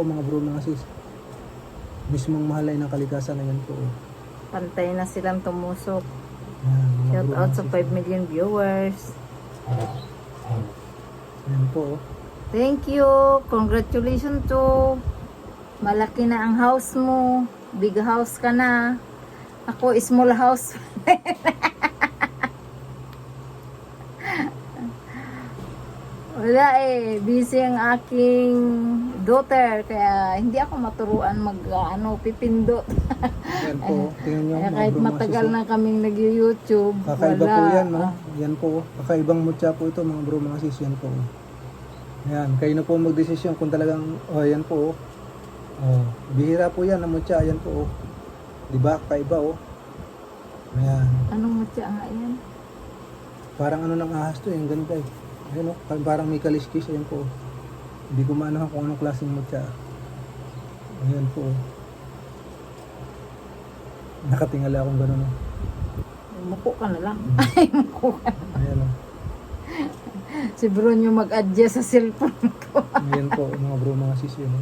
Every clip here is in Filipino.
po mga bro mga sis. Mismong mahalay ng kalikasan na yan po. Pantay na silang tumusok. Yan, mga Shout bro, out mga sa sis. 5 million viewers. Yan po. Thank you. Congratulations to. Malaki na ang house mo. Big house ka na. Ako, small house. Wala busy ang aking daughter. Kaya hindi ako maturuan pipindot. Yan po. Tingnan nyo Kaya mga kahit bro, mga matagal sis. na kaming nag-YouTube. Kakaiba wala. po yan, no? Yan po. Kakaibang mutya po ito mga bro mga sis. Yan po. Yan. Kayo na po magdesisyon kung talagang, yan po. Bihira po yan ang mutya. Yan po. Diba? Kakaiba Ayan. Anong mutya nga yan? Parang ano ng ahas to, yung ganda Ayan parang may kaliskis, ayan po. Hindi ko maanahan kung anong klaseng mutya. Ayan po. Nakatingala akong gano'n. Muko ka na lang. Ay, muko ka. Ayan Si Bron yung mag-adjust sa cellphone ko. Ayan po, mga bro, mga sis yun.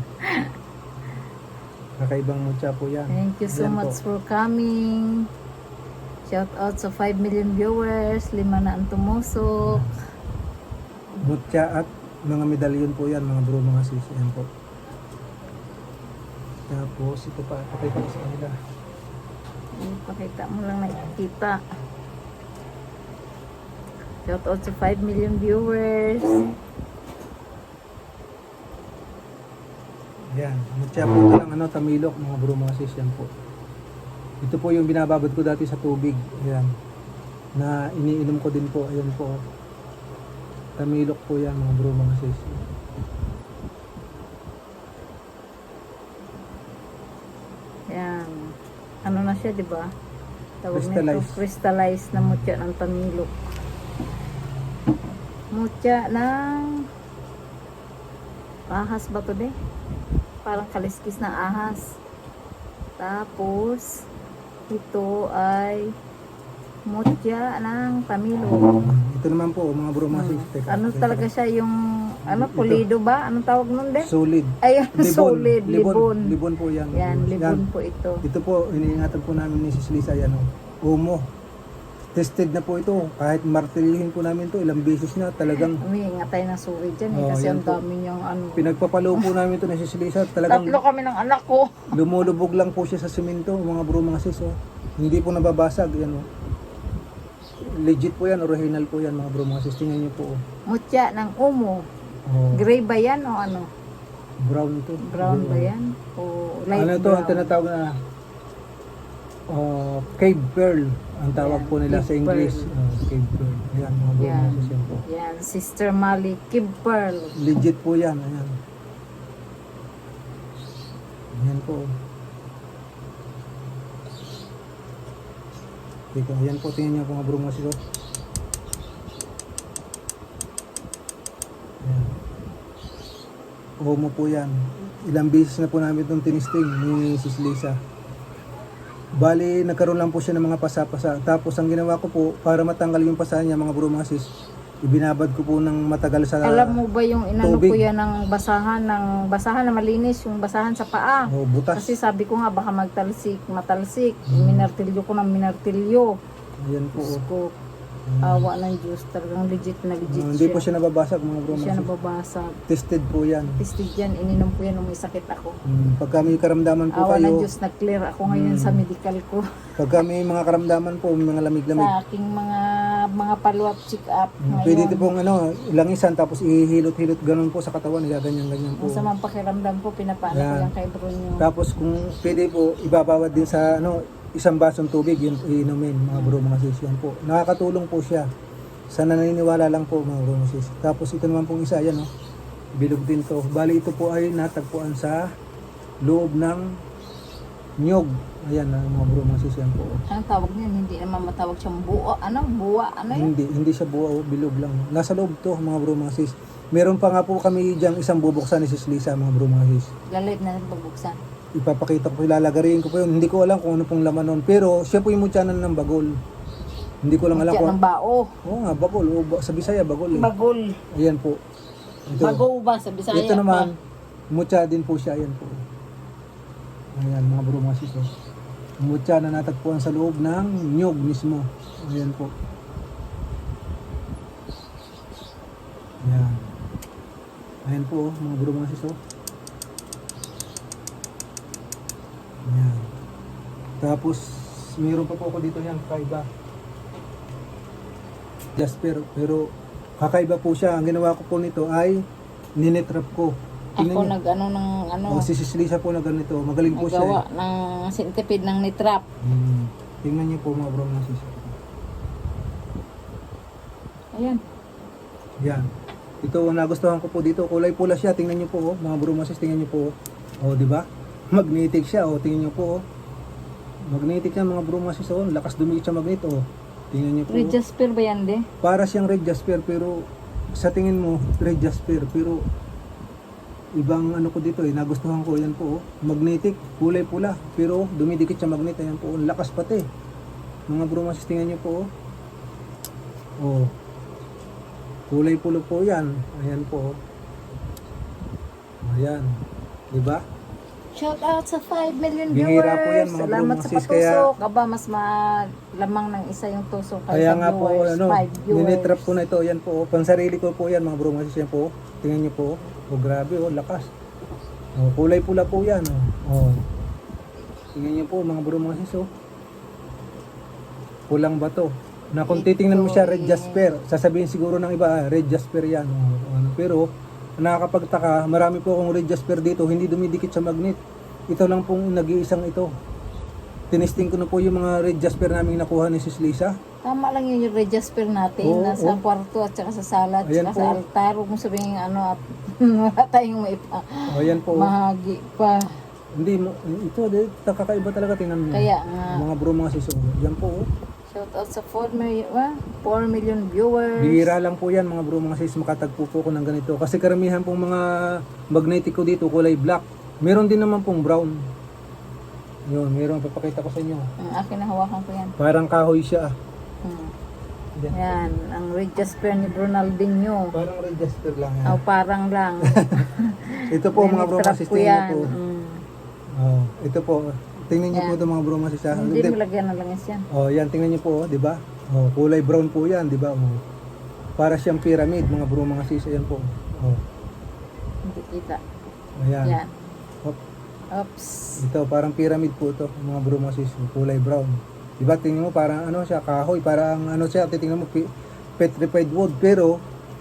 Kakaibang mutya po yan. Thank you so Ayan much po. for coming. Shout out sa 5 million viewers. 5 na ang tumusok. Mutya at mga medalyon po yan, mga bro, mga sis. Ayan po. Tapos, ito pa, patay pa sa kanila. Pakita mo lang nakikita. Shout out sa 5 million viewers. Yan, mutya po ito ng tamilok, mga bro, mga sis. Yan po. Ito po yung binababad ko dati sa tubig. Ayan. Na iniinom ko din po. Ayan po. Tamilok po yan, mga bro, mga sis. Yan. Ano na siya, di ba? Tawag nito, Crystallized. crystallized na mutya ng tamilok. Mutya ng ahas ba to de? Parang kaliskis na ahas. Tapos, ito ay mutya ng tamilok. Ito naman po, mga bro, mga sis. Teka, Ano teka. talaga siya yung, pulido ba? Anong tawag nun de? Solid. Ayan, solid, libon. Libon po yan. Yan, libon po ito. Ito po, iniingatan po namin ni Sis Lisa. Yan, Umo. Tested na po ito. Kahit martilyuhin po namin to ilang beses na talagang Umiingat tayo ng suwi dyan kasi yan ang po. dami niyang pinagpapalo po namin to ni Sis Lisa. Talagang Tatlo kami ng anak ko. lumulubog lang po siya sa simento, mga bro, mga sis. Hindi po nababasag. Yan, legit po yan, original po yan, mga bro, mga sis. Tingnan niyo po. Mutya ng umo. Oh, Gray ba yan o ano? brown to. Brown ba yan? O light Ano to, brown? ang tinatawag na cave pearl. Ang tawag Yan, po nila sa cave English. pearl. Cave pearl. Ayan, mga bro, Yan. mga sis. Yan po. Yan, Sister Mali, Kib Pearl. Legit po yan. Ayan. Ayan po. Teka, ayan po. Tingnan niyo po, mga bro, mga sis. Ayan. Homo po yan. Ilang beses na po namin itong tinisting ni Sis Lisa. Bali, nagkaroon lang po siya ng mga pasa-pasa. Tapos ang ginawa ko po, para matanggal yung pasa niya, mga bro, mga sis, ibinabad ko po ng matagal sa Alam mo ba yung inano tubig. ko yan ng basahan na malinis, yung basahan sa paa? butas. Kasi sabi ko nga baka matalsik. Minartilyo ko ng minartilyo. Ayan po. Diyos ko, awa ng Diyos. Talagang legit na legit Hindi siya. po siya nababasag, mga bro, Hindi siya mga sis. nababasag. Tested po yan. Tested yan, ininom ko yan nung may sakit ako. Pagka may karamdaman po Awa ng kayo, Diyos, nag-clear ako ngayon sa medical ko. pagka may mga karamdaman po, may mga lamig-lamig, Sa aking mga follow-up check-up pwede ngayon. ito pong ilangisan, tapos ihilot-hilot ganun po sa katawan, gaganyan-ganyan po. Ang samang pakiramdam ko, pinapaano ko Yan. yan kay Bruno. Tapos kung pwede po, ibabawad din sa isang basong tubig, yun iinumin, mga bro, mga sis. Yan po. Nakakatulong po siya. Sa naniniwala lang po, mga bro, mga sis. Tapos ito naman pong isa, yan, bilog din to. Bali, ito po ay natagpuan sa loob ng nyog. Ayan, mga bro, mga sis, yan po. Anong tawag niyan? Hindi naman matawag siyang buo. Buwa? Ano yun? Hindi siya buo, bilog lang. Nasa loob to, mga bro, mga sis. Meron pa nga po kami diyang isang bubuksan ni Sis Lisa, mga bro, mga sis. Galit na pagbuksan. Ipapakita ko, ilalagarin ko po yun. Hindi ko alam kung ano pong laman nun. Pero siya po yung mutyanan ng bagol. Hindi ko lang alam Mutya kung... ng bao. Oo nga, bagol. Sa Bisaya, bagol. Bagol. Ayan po. Ito. Bago ba sa Bisaya? Ito naman, Mutya din po siya, ayan po. Ayan mga bro mga sis. Oh. Mutya na natagpuan sa loob ng nyog mismo. Ayan po. Ayan. Ayan po, mga bro mga sis. Oh. Ayan. Tapos, mayroon pa po ako dito yan, kakaiba. Jasper, pero kakaiba po siya. Ang ginawa ko po nito ay ninetrap ko. Ako nag-ano ng ano, Si Sis Lisa po na ganito. Magaling po siya. nagawa ng centipede ng nitrap. Tingnan niyo po mga bro mga sis. Ayan. Yan. Ito ang nagustuhan ko po dito. Kulay pula siya. Tingnan niyo po, oh. Mga bro mga sis, tingnan niyo po. Oh, di ba? Magnetic siya. Oh, tingnan niyo po. Oh. Magnetic yan mga bro mga sis. Oh. Lakas dumikit sa magnet. Oh. Tingnan niyo po. Red jasper ba yan, de? Para siyang red jasper pero sa tingin mo red jasper pero ibang ano ko dito nagustuhan ko yan po. Oh. Magnetic, kulay pula pero dumidikit sa magnet. Ayan po. Ang lakas pati. Mga bro mga sis, tingnan niyo po. Oh. Kulay pula po yan. Ayan po. Ayan. Diba? Shout out sa 5 million Bihira viewers. po yan, mga Salamat bro, sa mga sis, kaya- patusok. Aba, mas malamang ng isa yung tusok kaysa Kaya nga po, viewers. ano, 5 viewers. ninitrap ko na ito. Yan po. Pansarili ko po yan mga bro mga sis. Yan po. Tingnan niyo po. Oh, grabe. Oh, lakas. Oh, kulay pula po yan. Oh. Oh. Tingnan niyo po mga bro mga sis. Oh. Pulang bato. Na kung titingnan mo siya red jasper, sasabihin siguro ng iba, red jasper yan. Oh, ano. Pero, nakakapagtaka, marami po akong red jasper dito, hindi dumidikit sa magnet. Ito lang pong nag-iisang ito. Tinesting ko na po yung mga red jasper namin nakuha ni Sis Lisa. Tama lang yun yung red jasper natin. Oo, Nasa oo. kwarto at saka sa sala at Ayan saka sa po. altar. Huwag mo sabihin ano at wala tayong maipa. O yan po. Mahagi pa. Hindi mo, ito, kakaiba talaga, tingnan mo. Kaya nga. Mga bro, mga sis. Oh. Yan po. Oh. Shout out sa 4 million viewers. Bihira lang po yan mga bro, mga sis, makatagpo po ko ng ganito. Kasi karamihan pong mga magnetic ko dito, kulay black. Meron din naman pong brown. Yun, meron, papakita ko sa inyo. Ang akin na hawakan ko yan. Parang kahoy siya. Hmm. Yan. Yan, ang red jasper ni Ronaldinho. Parang red jasper lang yan. Oh, parang lang. Ito po mga bro, mga Ninitrap sis, ko tingnan yan. po. Mm. Oh, ito po. Tingnan niyo Yan. po ito mga bro, mga sis. Ah. Hindi mo lagyan na lang yan. Oh, yan, tingnan niyo po, oh, 'di ba? Oh, kulay brown po 'yan, 'di ba? Oh. Para siyang pyramid, mga bro, mga sis, ayan po. Oh. Hindi kita. Ayan. Yan. Hop. Oops. Ito, parang pyramid po ito, mga bro, mga sis, kulay brown. 'Di ba? Tingnan mo parang ano siya, kahoy, parang ano siya, titingnan mo petrified wood, pero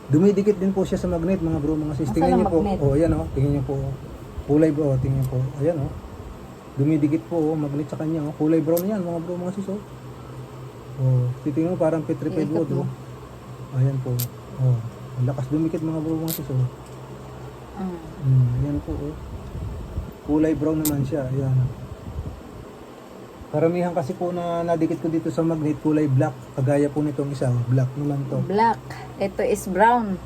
dumidikit din po siya sa magnet, mga bro, mga sis. Nasaan Tingnan ang niyo po. magnet? Oh, ayan oh, tingnan niyo po. Kulay bro, tingnan niyo po. Ayan oh. Dumidikit po, oh, magnet sa kanya, oh. Kulay brown 'yan, mga bro, mga sis, oh. Oh, titingnan mo parang petrified Iikot wood, mo. oh. Ayan po. Oh, ang lakas dumikit mga bro, mga sis, oh. Ayan po, oh. Kulay brown naman siya, ayan. Karamihan kasi po na nadikit ko dito sa magnet, kulay black. Kagaya po nitong isa, oh. Black naman to. Black. Ito is brown.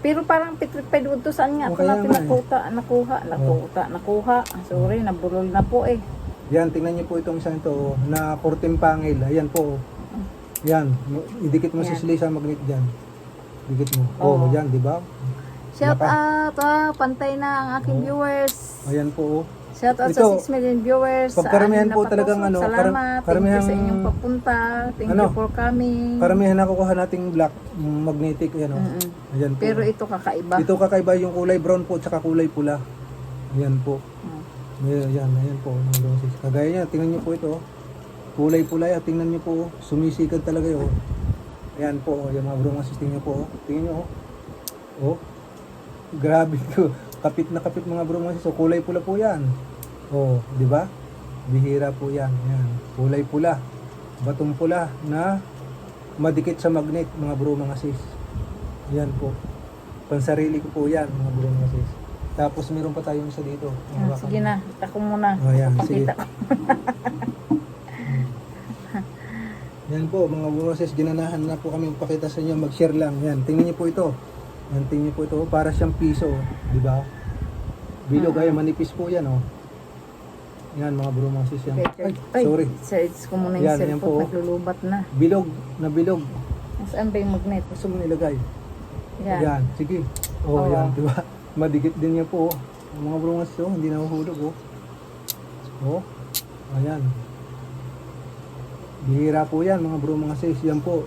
Pero parang petrified wood to. Saan nga? O, Ito kaya natin nga eh. nakuha. Sorry, nabulol na po eh. Yan, tingnan niyo po itong isang ito, oh, na korteng pangil. Ayan po, oh. Yan, idikit mo si Yan. Sili sa magnet dyan. Dikit mo. Oo. Oh, yan, di ba? Shout Naka- out. Pantay na ang aking Oo. viewers. Ayan po, oh. Shout out Ito, sa 6 million viewers. pag karamihan Sa anim na po talagang patusok. ano, Salamat. karamihan- Thank you sa inyong papunta. Thank Ano? you for coming. Karamihan nakukuha nating black, yung magnetic, ayan, oh. Mm-mm. Ayan po. Pero ito kakaiba. Ito kakaiba yung kulay brown po at saka kulay pula. Ayan po. Mm. Ayan po. Mga bro, kagaya niya, tingnan niyo po ito. Oh. Kulay pula yan, tingnan niyo po. Oh. Sumisikad talaga yun. Ayan po. Oh. Ayan mga bro, mga sis, tingnan niyo po. Oh. Tingnan niyo. Oh. Oh. Grabe to. Kapit na kapit mga bro, mga sis. Oh. Kulay pula po yan. Oh, di ba? Bihira po yan. Ayan. Kulay pula. Batong pula na madikit sa magnet mga bro, mga sis. Ayan po. Pansarili ko po yan mga bro, mga sis. Tapos meron pa tayong isa dito. Sige na. Ako muna. Oh, yan. Sige. Pakita ko. Yan po, mga boses, ginanahan na po kami pakita sa inyo. Mag-share lang. Yan, tingnan niyo po ito. Yan, tingnan niyo po ito. Para siyang piso. Di ba? Bilog, ay manipis po yan. Oh. Yan, mga bro, mga sis. Yan. Ay, sorry. Search ko muna yung Yan, yan cellphone. po. Naglulubat na. Bilog, na bilog. Nasaan ba yung magnet? Gusto mo nilagay? Yan. Yan, sige. Oh, Oo. yan, di ba? Madikit din niya po. Mga bro mga sis, oh, hindi nahuhulog, oh. Oh, ayan. Bihira po yan, mga bro mga sis. Yan po,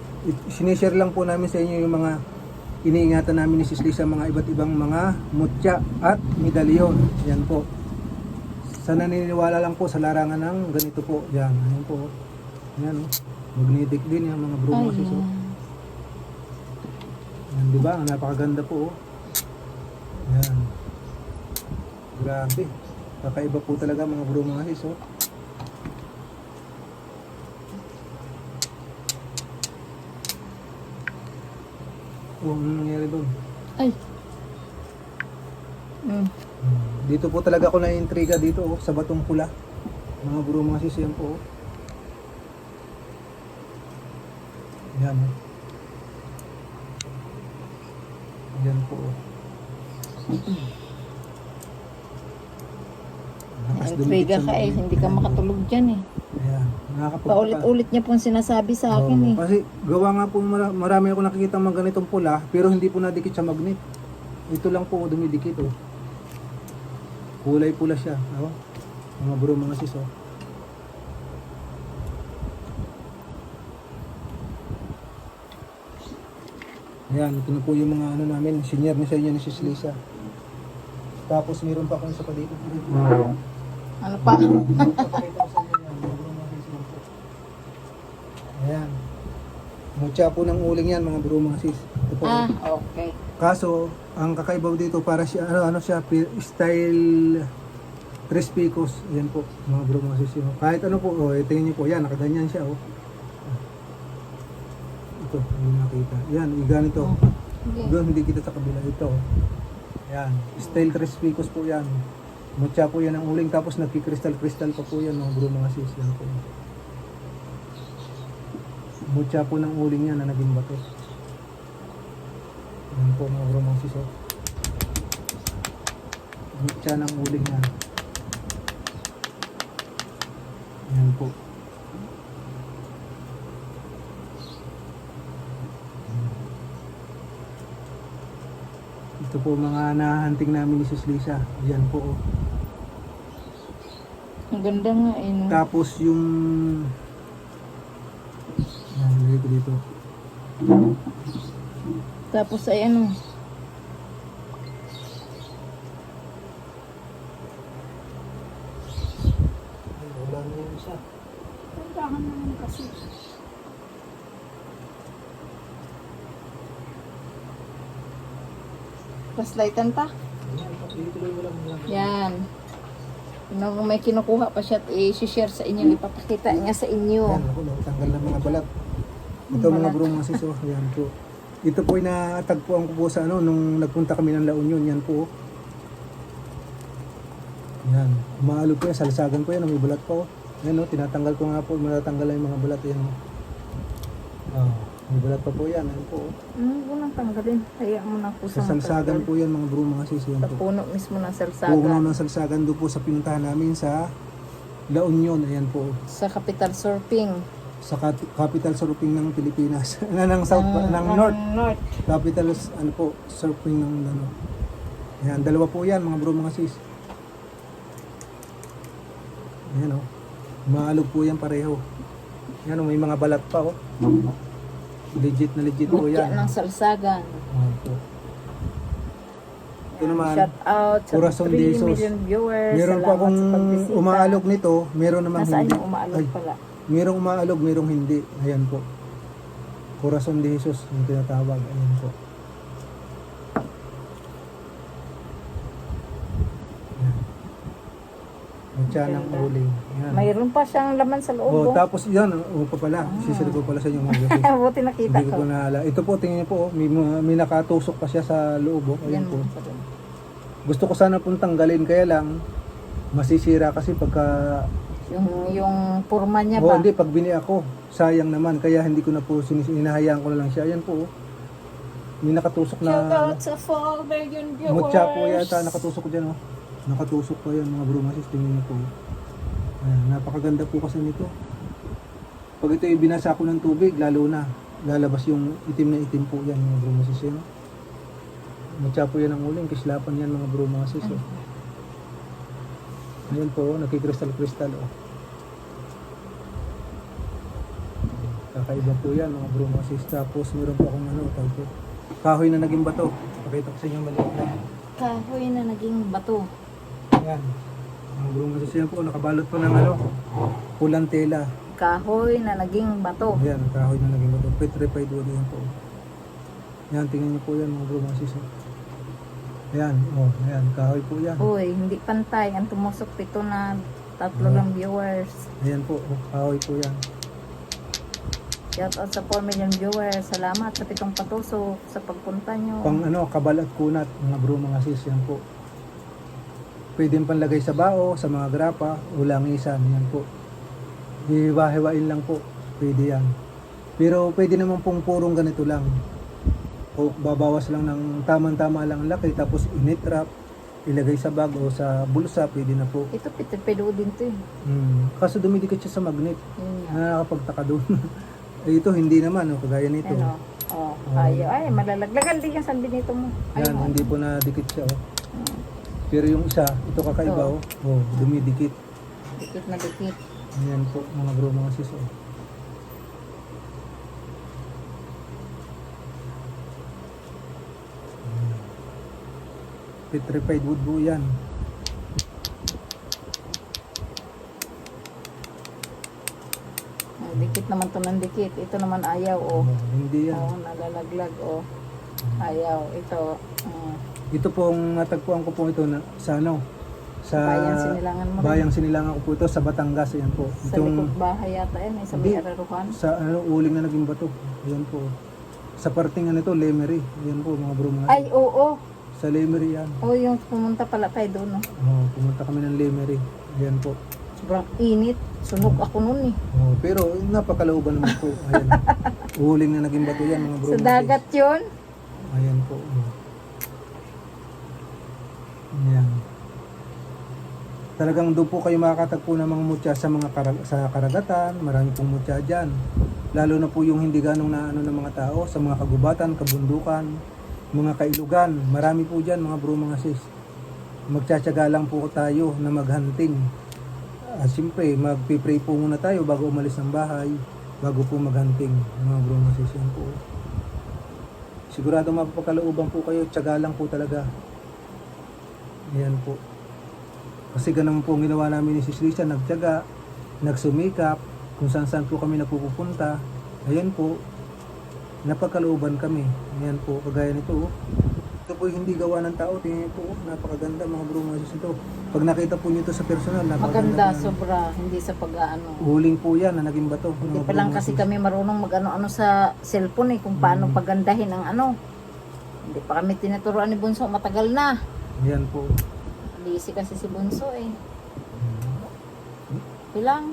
sinishare lang po namin sa inyo yung mga iniingatan namin ni Sis Lisa, mga iba't ibang mga mutya at medalyon. Yan po. Sa naniniwala lang po sa larangan ng ganito po. Yan, ayan po. Yan, oh. Magnetic din yan, mga bro mga sis, oh. Yan, di ba? Ang napakaganda po, oh. Yan. Grabe. Kakaiba po talaga, mga bro mga sis, oh. Oh, ano nangyari doon? Ay. Mm. Dito po talaga ako na-intriga dito, oh, sa batong pula. Mga bro mga sis, yan po, oh. Yan, oh. Yan po, oh. Lakas Intriga dumikit sa ka eh, mga- hindi ka makatulog dyan eh. Ayan, nakakapagpa. Paulit-ulit niya pong sinasabi sa akin eh. Kasi gawa nga po marami ako nakikita mga ganitong pula, pero hindi po nadikit sa magnet. Ito lang po dumidikit, oh. Kulay pula siya, oh. Mga bro mga sis, oh. Ayan, ito na po yung mga ano namin, senior ni sa inyo ni Sis Lisa. Tapos meron pa akong isa pa dito. Ano pa? Papakita ko sa inyo yan, mga bro mga sis, yan po. Ayan. Mutya po ng uling yan, mga bro mga sis. Ito po. Ah, okay. Kaso, ang kakaibaw dito para siya ano siya style tres picos. Yan po, mga bro mga sis. Kahit ano po, oh, tingnan niyo po, yan nakaganyan siya, oh. Ito, hindi nakita. Yan, ganito. Sige. Doon hindi kita sa kabila ito. Yan, style tres picos po yan. Mutya po yan ang uling, tapos nagki-crystal pa po yan, mga bro mga sis. Yan po. Mutya po ng uling yan na naging bato. Yan po, mga bro mga sis, oh. Mutya ng uling yan. Yan po. Ito po mga nahanting namin ni Sis Lisa. Yan po, oh. Ang ganda nga eh. No? Tapos yung yan, lagay ko dito. Tapos ay ano. Ay, wala na yung isa. Puntahan naman kasi. Paslightan pa. Yan, tuloy mo lang. Yan. Nung may kinukuha pa siya at i-share sa inyo, ipapakita niya sa inyo. Yan, ako, tanggal ng mga balat. Ito mga bro mga sis, oh. Yan po. Ito po ay natagpuan ko po sa ano, nung nagpunta kami ng La Union. Yan po, oh. Yan. Umaalog po yan, salsagan po yan, may balat pa, oh. Yan, oh, tinatanggal ko nga po, matatanggal lang yung mga balat. Yan, oh. Oh, may balat pa po yan. Yan po, oh. Huwag nang tanggalin. Hayaan mo na po Sa salsagan po yan, mga bro mga sis. Yan Sa po. puno mismo ng Puno salsagan. ng salsagan doon po sa pinuntahan namin sa La Union. Ayan po. Sa capital surfing. Sa capital surfing ng Pilipinas. ng South, ng North. North. Capital, ano po, surfing ng ano. Ayan, dalawa po yan, mga bro, mga sis. Ayan, oh. Maalog po yan pareho. Ayan, oh, may mga balat pa, oh. Legit na legit po Mutya yan. ng salsagan. Ayan po. Ito naman, Shout out sa Corazon 3 de Jesus. million viewers. meron pa Salamat akong sa pagbisita. umaalog nito, meron namang Nasaan hindi. yung umaalog Ay, pala? merong umaalog, merong hindi. Ayan po. Corazon de Jesus, yung tinatawag. Ayan po. Ayan. Mutya ng Ganda. uling. Ayan. Mayroon pa siyang laman sa loob. Oh, oh. tapos yan, pa pala. Sisiri ko pala sa inyo mga guys. Buti nakita Hindi ko ko. naala. Ito po, tingnan niyo po, oh, may nakatusok pa siya sa loob. Oh. Ayan Yan po. pa rin. Gusto ko sana pong tanggalin, kaya lang, masisira kasi pagka Yung purma niya oh, ba? hindi, pag bini ako, sayang naman. Kaya hindi ko na po, hinahayaan ko na lang siya. Ayan po, oh. May nakatusok na, Shout out sa 4 million viewers. mutya po yata, nakatusok ko dyan, oh. Nakatusok po yan, mga bro, masis, tingnan niyo po. Ayan, napakaganda po kasi nito. Pag ito yung binasa ko ng tubig, lalo na, lalabas yung itim na itim po yan, mga bro, masis, yan. Mutya po yan ang uling, kislapan yan, mga bro, masis, oh. Ayan po, nakikristal-kristal oh. Kakaiba po yan mga bro mga sis. Tapos meron pa akong ano, tawag po. Kahoy na naging bato. Pakita ko sa inyo maliit lang. Kahoy na naging bato. Ayan. Mga bro mga sis, yan po, nakabalot po ng ano, pulang tela. Kahoy na naging bato. Ayan, kahoy na naging bato. Petrified wood yan po. Yan, tingnan niyo po yan mga bro mga sis. Ayan, oh, ayan, kahoy po yan. Uy, hindi pantay. Ang tumusok pito na 3 lang viewers. Ayan po, oh, kahoy po yan. Shout out sa 4 million viewers. Salamat sa 7 patusok sa pagpunta nyo. Pang ano, kabal at kunat, mga bro mga sis, yan po. Pwede panlagay sa bao, sa mga grapa, o langisan, yan po. Hiwa-hiwain lang po, pwede yan. Pero pwede naman pong purong ganito lang. O babawas lang ng tamang-tama lang ang laki, tapos initrap, ilagay sa bag o sa bulsa, pwede na po. Ito pedo din to eh. Kaso dumidikit siya sa magnet, Yun nga. nakakapagtaka doon. Eh, ito hindi naman, oh, kagaya nito. Ano? Oh, ayaw. Ay, malalaglagan din yung sanbi nito mo. Yan, Ayaw. hindi po nadikit siya. Oh. Pero yung isa, ito kakaiba, oh, dumidikit. Dikit na dikit. Ayan po, mga bro, mga sis. Oh. Petrified wood po yan. Dikit naman to ng dikit. Ito naman ayaw. Oh. Hindi yan. Oh, nalalaglag. Oh. Ayaw. Ito. Ito pong natagpuan ko po ito na, sa ano? Sa Bayang Sinilangan mo. Bayang Sinilangan ko po ito sa Batangas. Ayan po. Sa likod bahay yata yan. Sa Hindi. may araruhan. Sa ano, uling na naging bato. Ayan po. Sa parting ano ito, Lemery. Ayan po mga bro, mga Ay, oo. sa Lemery yan. Oh, yung pumunta pala tayo doon. No? Oh, pumunta kami ng Lemery. Ayan po. Sobrang init. Sunog ako noon eh. Oh, pero napakalooban naman po. Ayan. Uling na naging bato yan mga bro. Sa mga dagat yun. sis. Ayan po. Oh. Ayan. Talagang doon po kayo makakatagpo ng mga mutya sa mga sa karagatan. Marami pong mutya dyan. Lalo na po yung hindi ganong na ano ng mga tao sa mga kagubatan, kabundukan, mga kailugan. Marami po dyan mga bro mga sis. Magtsatsaga lang po tayo na maghunting. Siyempre, magpipray po muna tayo bago umalis ng bahay, bago po maghunting, mga bro mga sis. Yan po. Sigurado mapapakalooban po kayo, tsaga lang po talaga. Yan po. Kasi ganun po ang ginawa namin ni Sis Lisa, nagtyaga, nagsumikap, kung saan po kami napupunta. Ayan po, napagkalooban kami. Ayan po, kagaya nito. Oh. Ito po hindi gawa ng tao. Tingnan po, napakaganda mga bro mga sis ito. Pag nakita po nyo ito sa personal, napakaganda. Maganda, po sobra. Hindi sa pag-ano. Huling po yan na naging bato. Hindi mga pa bro, lang mga kasi sis. kami marunong mag-ano-ano sa cellphone eh, kung paano pagandahin ang ano. Hindi pa kami tinuturuan ni Bunso, matagal na. Ayan po. Busy kasi si Bunso eh. Ilang?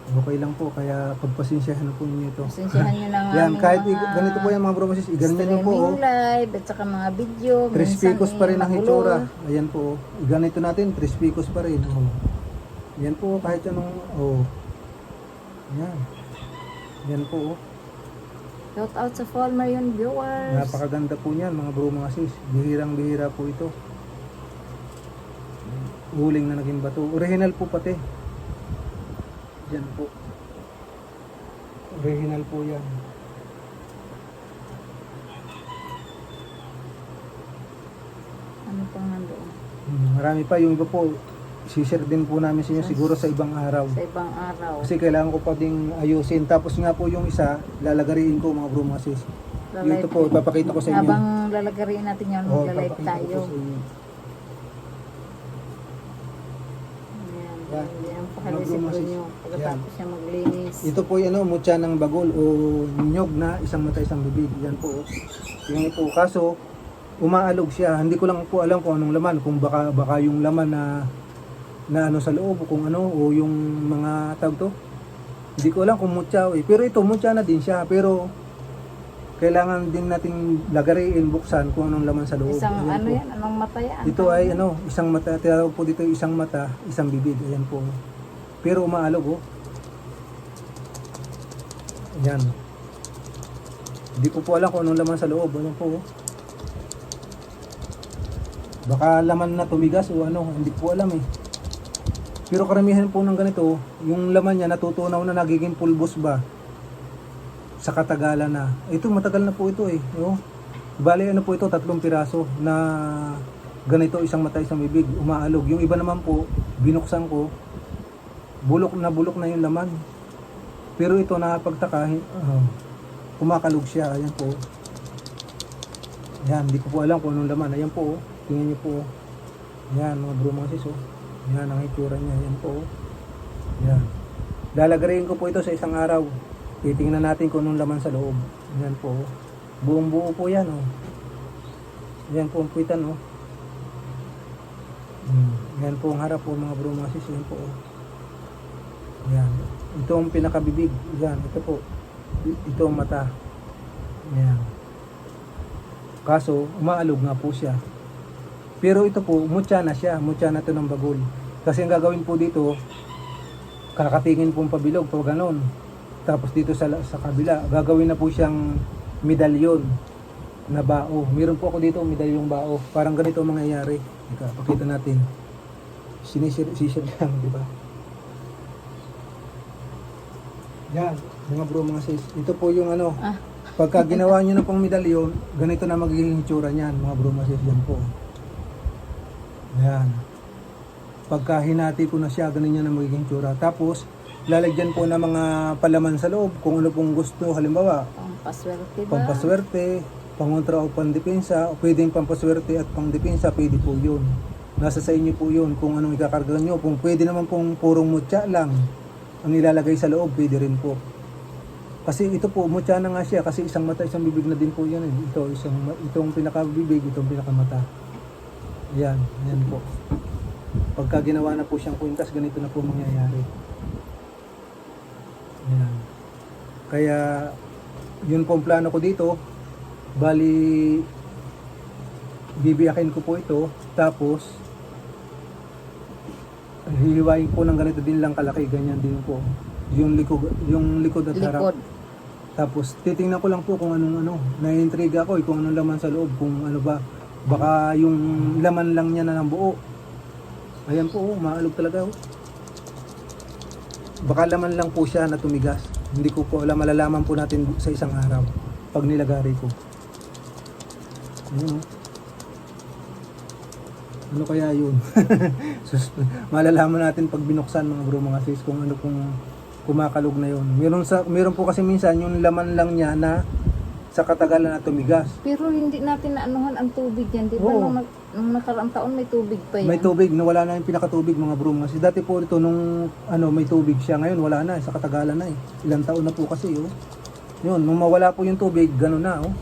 Okay lang po, kaya pagpasensyahan po ninyo ito. Pasensyahan nyo na nga Yan, aming kahit mga ganito po yan mga bro mga sis, ganyan nyo po. Oh. streaming live at saka mga video. Trispicos minsan pa rin ang magulo. hitsura. Ayan po. Oh. Ganito natin, trispicos pa rin. Oh. Yan po, kahit anong, oh. Yan. Yan po. Oh. Shout out sa Fall Marion viewers. Napakaganda po niyan mga bro mga sis. Bihirang bihira po ito. Huling na naging bato. Original po pati. Yan po. Original po yan. Ano pang nandoon? Marami pa. Yung iba po, share din po namin sa inyo siguro sa ibang araw. Sa ibang araw. Kasi kailangan ko pa ding ayusin. Tapos nga po yung isa, lalagariin ko mga bro mga sis. Lalay- Ito po, ipapakita ko sa inyo. Habang lalagarin natin yun, Oo, magla-live ipapakita ko tayo. sa inyo. Ayan, Yan. yan ang Mga pakalisip brumas. nyo pagkatapos niya maglinis. Ito po yung ano, mutya ng bagol o nyog na isang mata isang bibig. Yan po. Tingnan po. Kaso, umaalog siya. Hindi ko lang po alam kung anong laman. Kung baka yung laman na ano sa loob, kung ano, o yung mga tawag to. Hindi ko alam kung mutya. Pero ito, mutya na din siya. Pero, kailangan din nating lagariin, buksan kung anong laman sa loob. Isang Ayan ano po. yan, anong mata yan? Ito ay ano, isang mata, tinatawag po dito isang mata, isang bibig. Ayan po. Pero umaalog oh. Ayan. Hindi ko po alam kung anong laman sa loob. Ayan po oh. Baka laman na tumigas o ano, hindi ko alam eh. Pero karamihan po ng ganito, yung laman niya natutunaw na, nagiging pulbos ba sa katagalan na. Ito matagal na po ito eh. No? Bale ano po ito, 3 piraso na ganito, isang mata isang bibig, umaalog. Yung iba naman po, binuksan ko, bulok na yung laman. Pero ito nakapagtaka, kumakalog siya. Ayan po. Ayan, hindi ko po alam kung anong laman. Ayan po, tingnan niyo po. Ayan, mga bro, mga sis, oh. Yan ang itsura niya. Yan po. Yan. Lalagayin ko po ito sa isang araw. Titingnan natin kung anong laman sa loob. Yan po. Buong buo po yan. Oh. Yan po ang puwitan. Oh. Yan po ang harap po mga bro mga sis. Yan po. Oh. Yan. Ito ang pinakabibig. Yan. Ito po. Ito ang mata. Yan. Kaso umaalog nga po siya. Pero ito po, mutya na siya. Mutya na ito ng bagol. Kasi ang gagawin po dito, kakatingin pong pabilog, pag ganon. Tapos dito sa kabila, gagawin na po siyang medalyon na bao. Meron po ako dito, medalyong bao. Parang ganito ang mangyayari. Ika, pakita natin. Sisir lang, di ba? Yan, mga bro, mga sis. Ito po yung ano, pagka ginawa nyo na pong medalyon, ganito na magiging itsura niyan, mga bro, mga sis. Yan po. Yan. Pagka hinati ko na siya, ganun yan ang magiging tsura. Tapos, lalagyan po ng mga palaman sa loob kung ano pong gusto. Halimbawa, Pampaswerte ba? pampaswerte, pangontra o pandepensa, o pwedeng pampaswerte at pangdepensa, pwede po yun. Nasa sa inyo po yun kung anong ikakarga nyo. Kung pwede naman pong purong mutya lang ang ilalagay sa loob, pwede rin po. Kasi ito po, mutya na nga siya kasi isang mata, isang bibig na din po yan. Itong pinakabibig, itong pinakamata. Yan, yan po. Pagka ginawa na po siyang kwintas, ganito na po mangyayari. Yan. Kaya, yun po ang plano ko dito. Bali, bibiyakin ko po ito. Tapos, hihiwain po ng ganito din lang kalaki. Ganyan din po. Yung likod at harap. Likod. Tapos, titingnan ko lang po kung anong naiintriga ko kung anong laman sa loob. Kung ano ba. Baka yung laman lang niya na ng buo. Ayan po, maalog talaga. Oh. Baka laman lang po siya na tumigas. Hindi ko po alam, malalaman po natin sa isang araw pag nilagari ko. Ayan, oh. Ano kaya yun? Malalaman natin pag binuksan mga bro mga sis kung ano pong kumakalog na yun. Meron po kasi minsan yung laman lang niya na sa katagalan na tumigas. Pero hindi natin naanuhan ang tubig yan. Di ba Oo. nung nakaraang taon may tubig pa yan? May tubig, nawala na yung pinakatubig mga bro. Kasi dati po ito nung may tubig siya, ngayon wala na, sa katagalan na eh. Ilang taon na po kasi oh. Yun, nung mawala po yung tubig, gano'n na oh.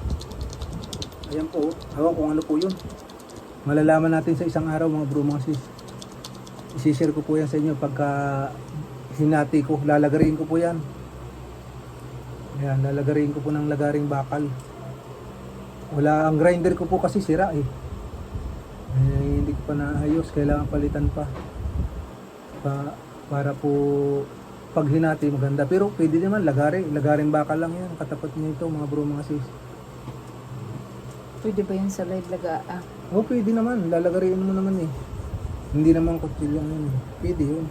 Ayan po, hawan kung ano po yun. Malalaman natin sa isang araw mga bro mga sis. Isishare ko po yan sa inyo pagka hinati ko, lalagarin ko po yan. Ayan, lalagarin ko po ng lagaring bakal. Wala, ang grinder ko po kasi sira eh. Hindi ko pa naayos, kailangan palitan pa. Para po pag hinati maganda. Pero pwede naman lagaring bakal lang yan. Katapat niya ito mga bro mga sis. Pwede ba yun sa live lagaa? Oh, pwede naman, lalagarin mo naman eh. Hindi naman kutsilyo yun. Pwede yun.